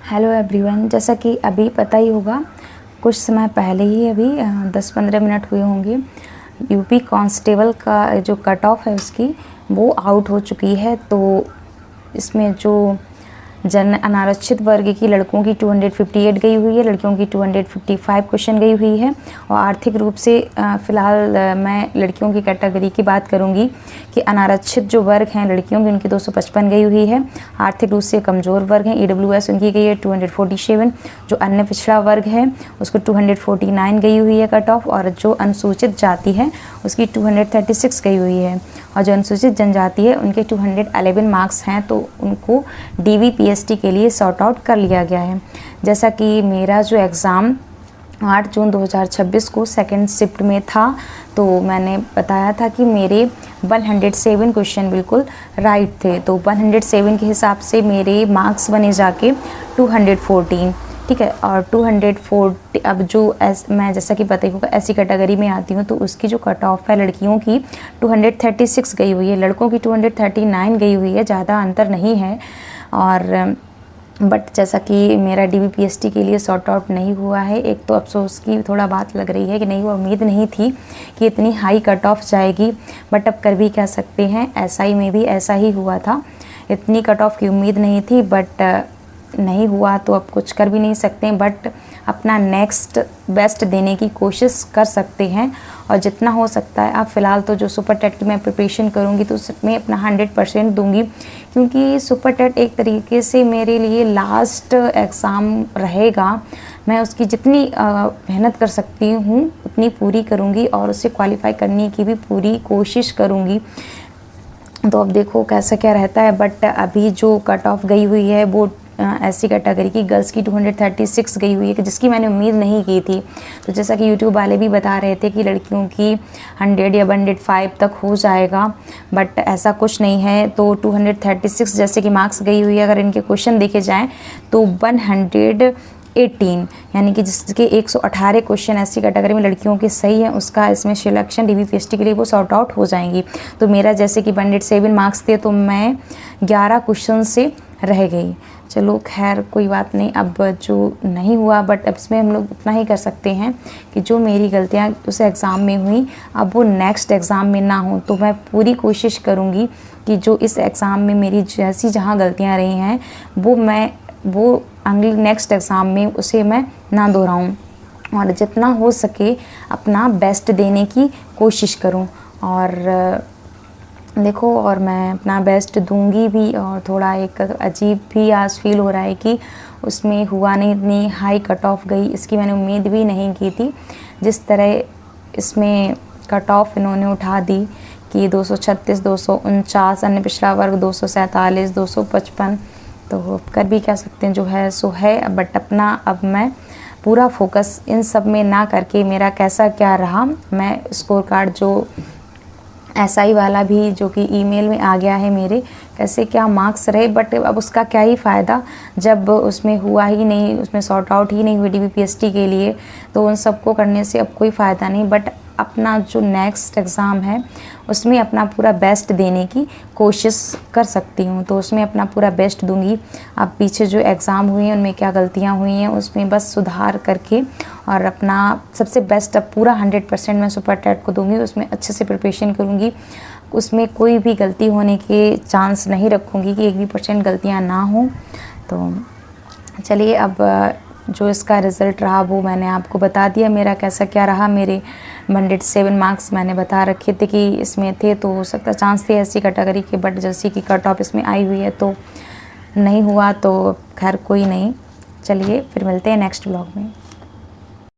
Hello everyone, जैसा कि अभी पता ही होगा, कुछ समय पहले ही अभी 10-15 मिनट हुए होंगे, यूपी कांस्टेबल का जो कट ऑफ है उसकी वो आउट हो चुकी है। तो इसमें जो जन अनारक्षित वर्ग की लड़कों की 258 गई हुई है, लड़कियों की 255 क्वेश्चन गई हुई है। और आर्थिक रूप से फ़िलहाल मैं लड़कियों की कैटेगरी की बात करूंगी कि अनारक्षित जो वर्ग हैं लड़कियों की, उनकी 255 गई हुई है। आर्थिक रूप से कमज़ोर वर्ग हैं EWS, उनकी गई है 247। जो अन्य पिछड़ा वर्ग है उसको 249 गई हुई है कट ऑफ। और जो अनुसूचित जाति है उसकी 236 गई हुई है। और जो अनुसूचित जनजाति है उनके 211 मार्क्स हैं, तो उनको DVPST के लिए सॉर्ट आउट कर लिया गया है। जैसा कि मेरा जो एग्ज़ाम 8 जून 2026 को सेकंड शिफ्ट में था, तो मैंने बताया था कि मेरे 107 क्वेश्चन बिल्कुल राइट थे। तो 107 के हिसाब से मेरे मार्क्स बने जाके 214, ठीक है। और 240 अब जो मैं जैसा कि पता ही होगा ऐसी कैटेगरी में आती हूँ, तो उसकी जो कट ऑफ है लड़कियों की 236 गई हुई है, लड़कों की 239 गई हुई है, ज़्यादा अंतर नहीं है। और बट जैसा कि मेरा DVPST के लिए सॉर्ट आउट नहीं हुआ है, एक तो अफसोस की थोड़ा बात लग रही है कि नहीं, वो उम्मीद नहीं थी कि इतनी हाई कट ऑफ जाएगी। बट अब कर भी कह सकते हैं, SI में भी ऐसा ही हुआ था, इतनी कट ऑफ की उम्मीद नहीं थी, बट नहीं हुआ तो अब कुछ कर भी नहीं सकते। बट अपना नेक्स्ट बेस्ट देने की कोशिश कर सकते हैं और जितना हो सकता है। अब फ़िलहाल तो जो सुपर टेट की मैं प्रिपरेशन करूँगी तो उसमें अपना 100% दूंगी, क्योंकि सुपर टेट एक तरीके से मेरे लिए लास्ट एग्ज़ाम रहेगा। मैं उसकी जितनी मेहनत कर सकती हूँ उतनी पूरी करूँगी और उससे क्वालिफाई करने की भी पूरी कोशिश करूँगी। तो अब देखो कैसा क्या रहता है। बट अभी जो कट ऑफ गई हुई है वो ऐसी कैटेगरी की गर्ल्स की 236 गई हुई है, जिसकी मैंने उम्मीद नहीं की थी। तो जैसा कि यूट्यूब वाले भी बता रहे थे कि लड़कियों की 100 या 105 तक हो जाएगा, बट ऐसा कुछ नहीं है। तो 236 जैसे कि मार्क्स गई हुई है, अगर इनके क्वेश्चन देखे जाएँ तो 118, यानी कि जिसके 118 क्वेश्चन ऐसी कैटेगरी में लड़कियों के सही है, उसका इसमें सिलेक्शन DVPST के लिए वो सॉर्ट आउट हो जाएंगी। तो मेरा जैसे कि 107 मार्क्स थे, तो मैं 11 क्वेश्चन से रह गई। चलो खैर कोई बात नहीं, अब जो नहीं हुआ, बट अब इसमें हम लोग इतना ही कर सकते हैं कि जो मेरी गलतियां उस एग्ज़ाम में हुई अब वो नेक्स्ट एग्ज़ाम में ना हो। तो मैं पूरी कोशिश करूँगी कि जो इस एग्ज़ाम में मेरी जैसी जहाँ गलतियाँ रही हैं वो अगले नेक्स्ट एग्ज़ाम में उसे मैं ना दोहराऊँ और जितना हो सके अपना बेस्ट देने की कोशिश करूँ। और देखो, और मैं अपना बेस्ट दूंगी भी। और थोड़ा एक अजीब भी आज फील हो रहा है कि उसमें हुआ नहीं, इतनी हाई कट ऑफ गई, इसकी मैंने उम्मीद भी नहीं की थी। जिस तरह इसमें कट ऑफ इन्होंने उठा दी कि 236, 249, अन्य पिछड़ा वर्ग 247, 255, तो कर भी कह सकते हैं जो है सो है। बट अपना अब मैं पूरा फोकस इन सब में ना करके मेरा कैसा क्या रहा, मैं स्कोर कार्ड जो SI वाला भी जो कि ईमेल में आ गया है मेरे, कैसे क्या मार्क्स रहे, बट अब उसका क्या ही फ़ायदा जब उसमें हुआ ही नहीं, उसमें सॉर्ट आउट ही नहीं हुई DVPST के लिए। तो उन सबको करने से अब कोई फ़ायदा नहीं। बट अपना जो नेक्स्ट एग्ज़ाम है उसमें अपना पूरा बेस्ट देने की कोशिश कर सकती हूँ, तो उसमें अपना पूरा बेस्ट दूंगी। अब पीछे जो एग्ज़ाम हुए हैं उनमें क्या गलतियाँ हुई हैं उसमें बस सुधार करके और अपना सबसे बेस्ट अब पूरा 100% मैं सुपर टेट को दूंगी। उसमें अच्छे से प्रिपरेशन करूँगी, उसमें कोई भी गलती होने के चांस नहीं रखूँगी कि 1% गलतियाँ ना हों। तो चलिए, अब जो इसका रिज़ल्ट रहा वो मैंने आपको बता दिया, मेरा कैसा क्या रहा। मेरे 107 मार्क्स मैंने बता रखे थे कि इसमें थे, तो हो सकता चांस थे ऐसी कैटेगरी के, बट जैसी कि कट ऑफ इसमें आई हुई है तो नहीं हुआ। तो खैर कोई नहीं, चलिए फिर मिलते हैं नेक्स्ट व्लॉग में।